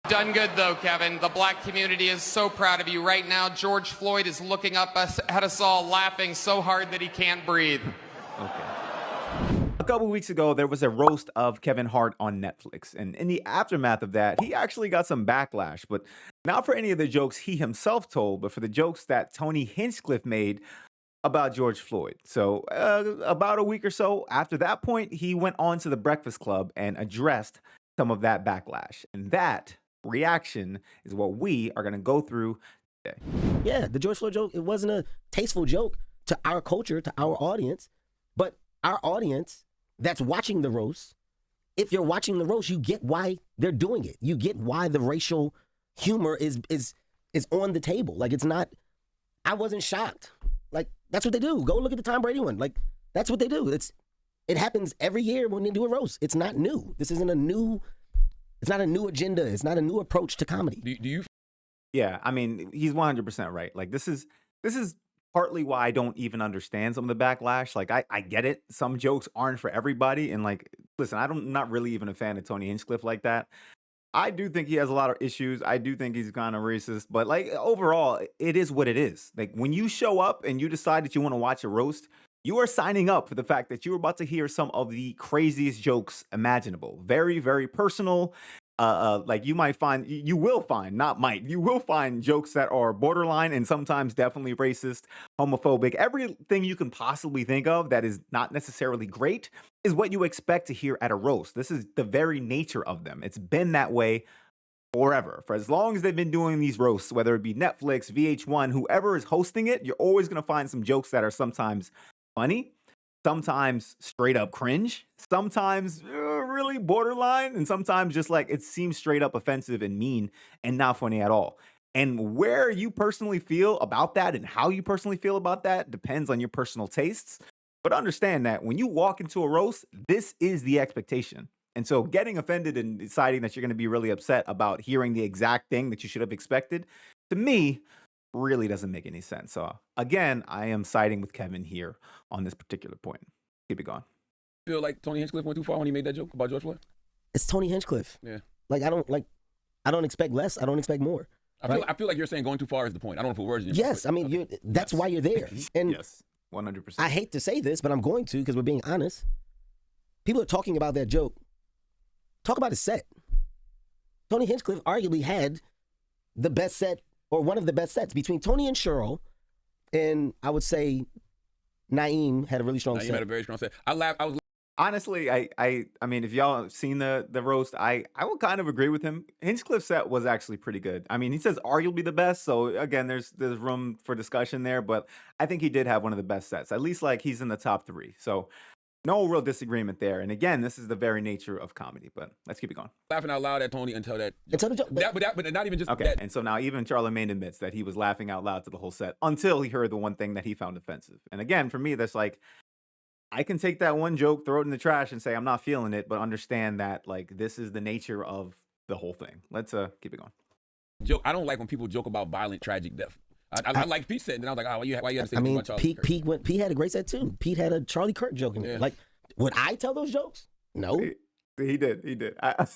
Done good, though, Kevin. The black community is so proud of you. Right now, George Floyd is looking up at us all, laughing so hard that he can't breathe. Okay. A couple weeks ago, there was a roast of Kevin Hart on Netflix. And in the aftermath of that, he actually got some backlash. But not for any of the jokes he himself told, but for the jokes that Tony Hinchcliffe made about George Floyd. So about a week or so after that point, he went on to the Breakfast Club and addressed some of that backlash. And that reaction is what we are going to go through today. Yeah, the George Floyd joke, it wasn't a tasteful joke to our culture, to our audience, but our audience that's watching the roast, if you're watching the roast, you get why they're doing it. You get why the racial humor is on the table. Like, it's not, I wasn't shocked. Like, that's what they do. Go look at the Tom Brady one. Like, that's what they do. It happens every year when they do a roast. It's not new. This isn't it's not a new agenda. It's not a new approach to comedy. Do you? Yeah, I mean, he's 100% right. Like, this is partly why I don't even understand some of the backlash. Like, I get it. Some jokes aren't for everybody. And like, listen, I'm not really even a fan of Tony Hinchcliffe like that. I do think he has a lot of issues. I do think he's kind of racist. But like, overall, it is what it is. Like, when you show up and you decide that you want to watch a roast, you are signing up for the fact that you're about to hear some of the craziest jokes imaginable. Very, very personal. Like, you will find jokes that are borderline and sometimes definitely racist, homophobic. Everything you can possibly think of that is not necessarily great is what you expect to hear at a roast. This is the very nature of them. It's been that way forever. For as long as they've been doing these roasts, whether it be Netflix, VH1, whoever is hosting it, you're always going to find some jokes that are sometimes funny, sometimes straight up cringe, sometimes really borderline, and sometimes just like it seems straight up offensive and mean and not funny at all. And where you personally feel about that and how you personally feel about that depends on your personal tastes. But understand that when you walk into a roast, this is the expectation. And so getting offended and deciding that you're going to be really upset about hearing the exact thing that you should have expected, to me, really doesn't make any sense. So again, I am siding with Kevin here on this particular point. Keep it going. Feel like Tony Hinchcliffe went too far when he made that joke about George Floyd? It's Tony Hinchcliffe. Yeah. Like, I don't expect less. I don't expect more. I feel like you're saying going too far is the point. I don't want to put words in your mouth. Yes, I mean, that's why you're there. And yes, 100%. I hate to say this, but I'm going to, because we're being honest. People are talking about that joke. Talk about his set. Tony Hinchcliffe arguably had the best set, or one of the best sets, between Tony and Cheryl, and I would say Naeem had a really strong set. Naeem had a very strong set. Honestly, I mean, if y'all have seen the roast, I will kind of agree with him. Hinchcliffe's set was actually pretty good. I mean, he says arguably the best, so again, there's room for discussion there, but I think he did have one of the best sets. At least like he's in the top 3. So no real disagreement there. And again, this is the very nature of comedy, but let's keep it going. Laughing out loud at Tony until that. Until the joke. But not even just okay. that. And so now even Charlamagne admits that he was laughing out loud to the whole set until he heard the one thing that he found offensive. And again, for me, that's like, I can take that one joke, throw it in the trash and say, I'm not feeling it, but understand that like, this is the nature of the whole thing. Let's keep it going. I don't like when people joke about violent, tragic death. I like Pete said, and I was like, why you had to say about Charlie Kirk? Pete had a great set too. Pete had a Charlie Kirk joke in there. Like, would I tell those jokes? No. He did. I'm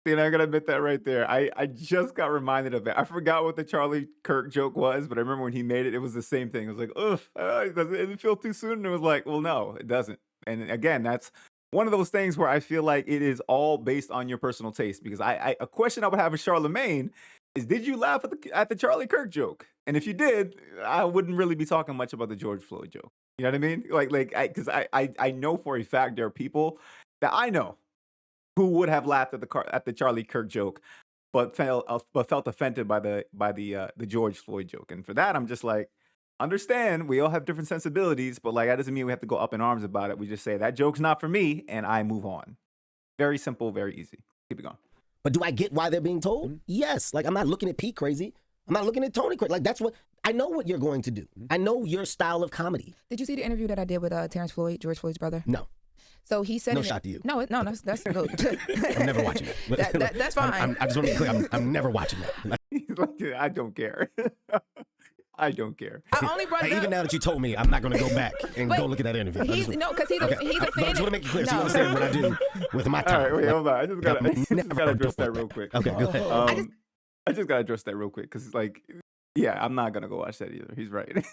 going to admit that right there. I just got reminded of it. I forgot what the Charlie Kirk joke was, but I remember when he made it, it was the same thing. It was like, does it feel too soon? And it was like, well, no, it doesn't. And again, that's one of those things where I feel like it is all based on your personal taste. Because a question I would have with Charlamagne is, did you laugh at the Charlie Kirk joke? And if you did, I wouldn't really be talking much about the George Floyd joke. You know what I mean? Because I know for a fact there are people that I know who would have laughed at the Charlie Kirk joke, but felt offended by the George Floyd joke. And for that, I'm just like, understand, we all have different sensibilities, but like that doesn't mean we have to go up in arms about it. We just say that joke's not for me, and I move on. Very simple, very easy. Keep it going. But do I get why they're being told? Mm-hmm. Yes. Like, I'm not looking at Pete crazy. I'm not looking at Tony crazy. Like, that's what I know what you're going to do. Mm-hmm. I know your style of comedy. Did you see the interview that I did with Terrence Floyd, George Floyd's brother? No. So he said, no shot to you. No, that's good. I'm never watching it. That's fine. I just want to be clear. I'm never watching that. He's like, I don't care. I don't care. I only brought it Even up. now that you told me, I'm not going to go back and go look at that interview. He's I because he's a fan. just want to make it clear so you No. understand what I do with my All time. right, wait, hold on. I just gotta never address done that real quick. Okay, go ahead. I just gotta address that real quick because like, yeah, I'm not gonna go watch that either. He's right.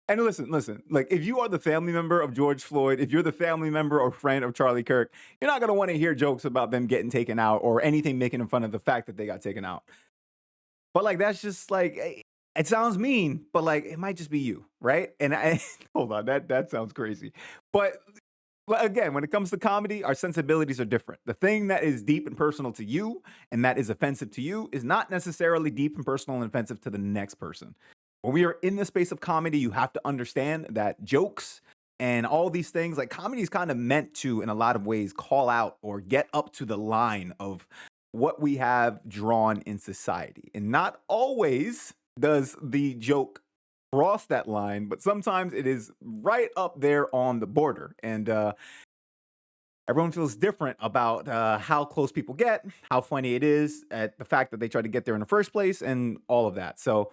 And listen. Like, if you are the family member of George Floyd, if you're the family member or friend of Charlie Kirk, you're not gonna want to hear jokes about them getting taken out or anything making fun of the fact that they got taken out. But like, that's just like, it sounds mean, but like, it might just be you, right? And hold on, that sounds crazy. But again, when it comes to comedy, our sensibilities are different. The thing that is deep and personal to you and that is offensive to you is not necessarily deep and personal and offensive to the next person. When we are in the space of comedy, you have to understand that jokes and all these things, like comedy is kind of meant to, in a lot of ways, call out or get up to the line of what we have drawn in society. And not always does the joke cross that line, but sometimes it is right up there on the border. And everyone feels different about how close people get, how funny it is, at the fact that they try to get there in the first place, and all of that. So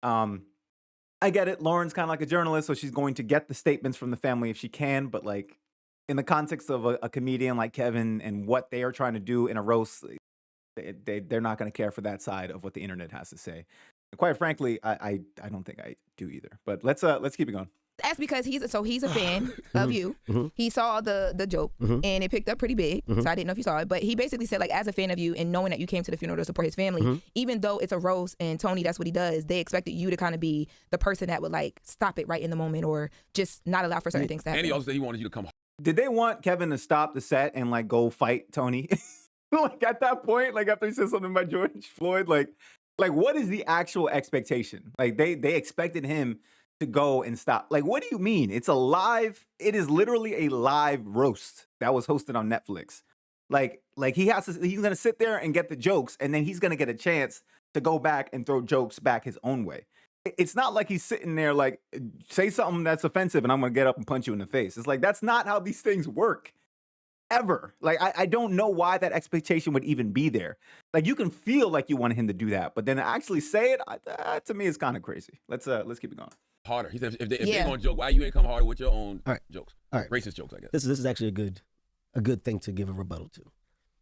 I get it. Lauren's kind of like a journalist, so she's going to get the statements from the family if she can. But like, in the context of a comedian like Kevin and what they are trying to do in a roast, they're not going to care for that side of what the internet has to say. And quite frankly, I don't think I do either. But let's keep it going. That's because he's a fan of you. He saw the joke and it picked up pretty big. So I didn't know if you saw it, but he basically said, like, as a fan of you and knowing that you came to the funeral to support his family, even though it's a roast and Tony, that's what he does, they expected you to kind of be the person that would like stop it right in the moment or just not allow for certain things to happen. And he also said he wanted you to come. Did they want Kevin to stop the set and like go fight Tony? Like at that point, like after he said something about George Floyd, like what is the actual expectation? Like they expected him to go and stop. Like, what do you mean? It is literally a live roast that was hosted on Netflix. Like he's gonna sit there and get the jokes, and then he's gonna get a chance to go back and throw jokes back his own way. It's not like he's sitting there like, say something that's offensive and I'm gonna get up and punch you in the face. It's like, that's not how these things work. Ever. Like, I don't know why that expectation would even be there. Like, you can feel like you wanted him to do that, but then to actually say it, to me, is kind of crazy. Let's keep it going. Harder. He said, if they're gonna joke, why you ain't come harder with your own jokes? All right. Racist jokes, I guess. This is actually a good thing to give a rebuttal to.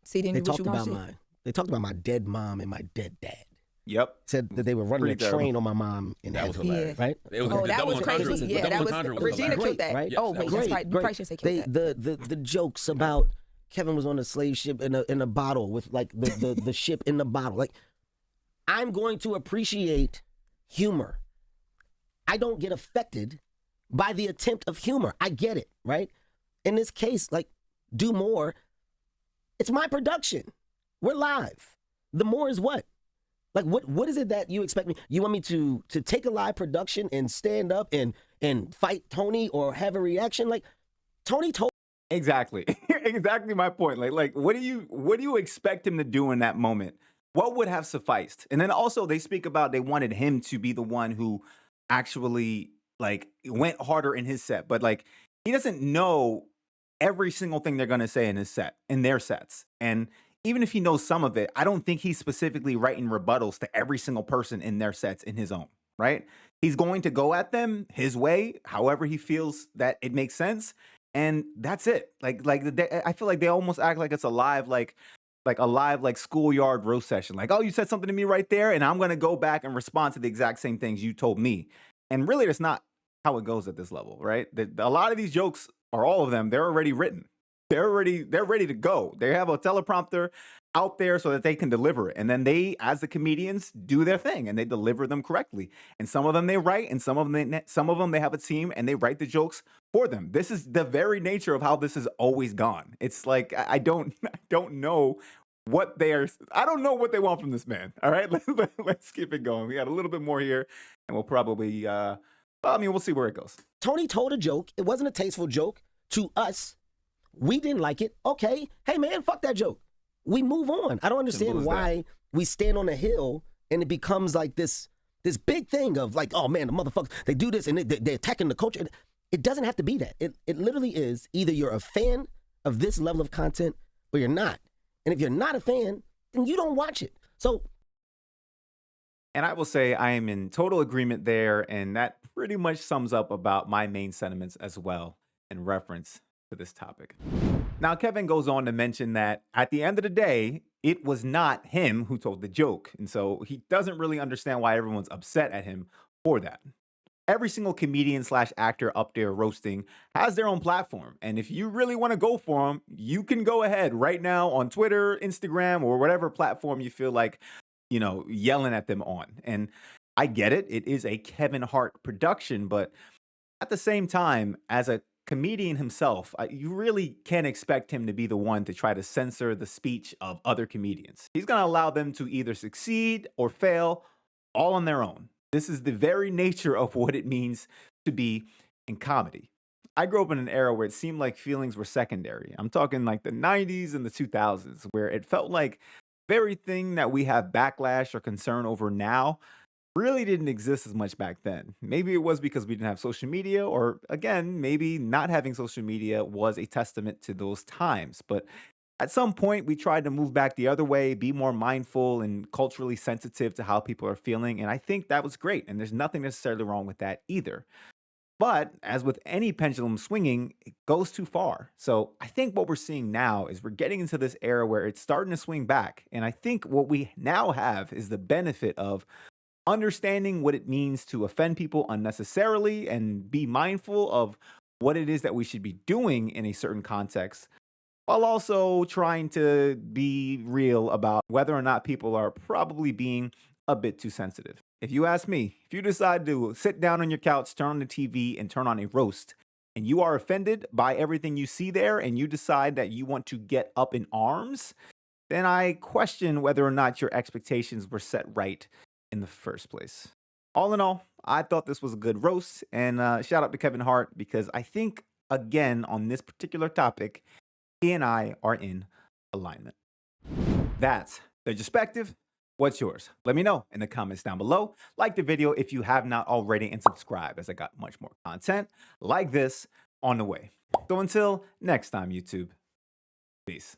See, They talked about my dead mom and my dead dad. Yep. Said that they were running a train on my mom in That was heaven, hilarious. right? That was crazy. Yeah, that was Regina killed that. Right? Oh wait, that's right. You probably should say killed that. The jokes about Kevin was on a slave ship in a bottle with like the ship in the bottle. Like, I'm going to appreciate humor. I don't get affected by the attempt of humor. I get it, right? In this case, like, do more. It's my production. We're live. The more is what? Like, what is it that you expect me? You want me to take a live production and stand up and fight Tony or have a reaction? Like, Tony told. Exactly. Exactly my point. Like, what do you expect him to do in that moment? What would have sufficed? And then also they speak about they wanted him to be the one who actually like went harder in his set, but like he doesn't know every single thing they're gonna say in their sets. And even if he knows some of it, I don't think he's specifically writing rebuttals to every single person in their sets in his own, right? He's going to go at them his way, however he feels that it makes sense. And that's it. I feel like they almost act like it's a live schoolyard roast session. Like, oh, you said something to me right there, and I'm gonna go back and respond to the exact same things you told me. And really, that's not how it goes at this level, right? A lot of these jokes, or all of them, they're already written. They're ready to go. They have a teleprompter out there so that they can deliver it. And then they, as the comedians, do their thing and they deliver them correctly. And some of them they write, and some of them they have a team and they write the jokes for them. This is the very nature of how this has always gone. It's like I don't know what I don't know what they want from this man. All right, let's keep it going. We got a little bit more here, and we'll probably we'll see where it goes. Tony told a joke. It wasn't a tasteful joke to us. We didn't like it. Okay. Hey, man, fuck that joke. We move on. I don't understand why we stand on a hill and it becomes like this big thing of like, oh, man, the motherfuckers, they do this and they're attacking the culture. It doesn't have to be that. It literally is either you're a fan of this level of content or you're not. And if you're not a fan, then you don't watch it. So And I will say I am in total agreement there, and that pretty much sums up about my main sentiments as well in reference to this topic. Now, Kevin goes on to mention that at the end of the day, it was not him who told the joke, and so he doesn't really understand why everyone's upset at him for that. Every single comedian slash actor up there roasting has their own platform. And if you really want to go for them, you can go ahead right now on Twitter, Instagram, or whatever platform you feel like, yelling at them on. And I get it. It is a Kevin Hart production. But at the same time, as a comedian himself, you really can't expect him to be the one to try to censor the speech of other comedians. He's going to allow them to either succeed or fail all on their own. This is the very nature of what it means to be in comedy. I grew up in an era where it seemed like feelings were secondary. I'm talking like the 90s and the 2000s, where it felt like very thing that we have backlash or concern over now really didn't exist as much back then. Maybe it was because we didn't have social media, or again, maybe not having social media was a testament to those times. But at some point, we tried to move back the other way, be more mindful and culturally sensitive to how people are feeling. And I think that was great. And there's nothing necessarily wrong with that either. But as with any pendulum swinging, it goes too far. So I think what we're seeing now is we're getting into this era where it's starting to swing back. And I think what we now have is the benefit of understanding what it means to offend people unnecessarily and be mindful of what it is that we should be doing in a certain context, while also trying to be real about whether or not people are probably being a bit too sensitive. If you ask me, if you decide to sit down on your couch, turn on the TV, and turn on a roast, and you are offended by everything you see there, and you decide that you want to get up in arms, then I question whether or not your expectations were set right in the first place. All in all, I thought this was a good roast, and shout out to Kevin Hart, because I think, again, on this particular topic, he and I are in alignment. That's the Jespective. What's yours? Let me know in the comments down below. Like the video if you have not already, and subscribe, as I got much more content like this on the way. So until next time, YouTube, peace.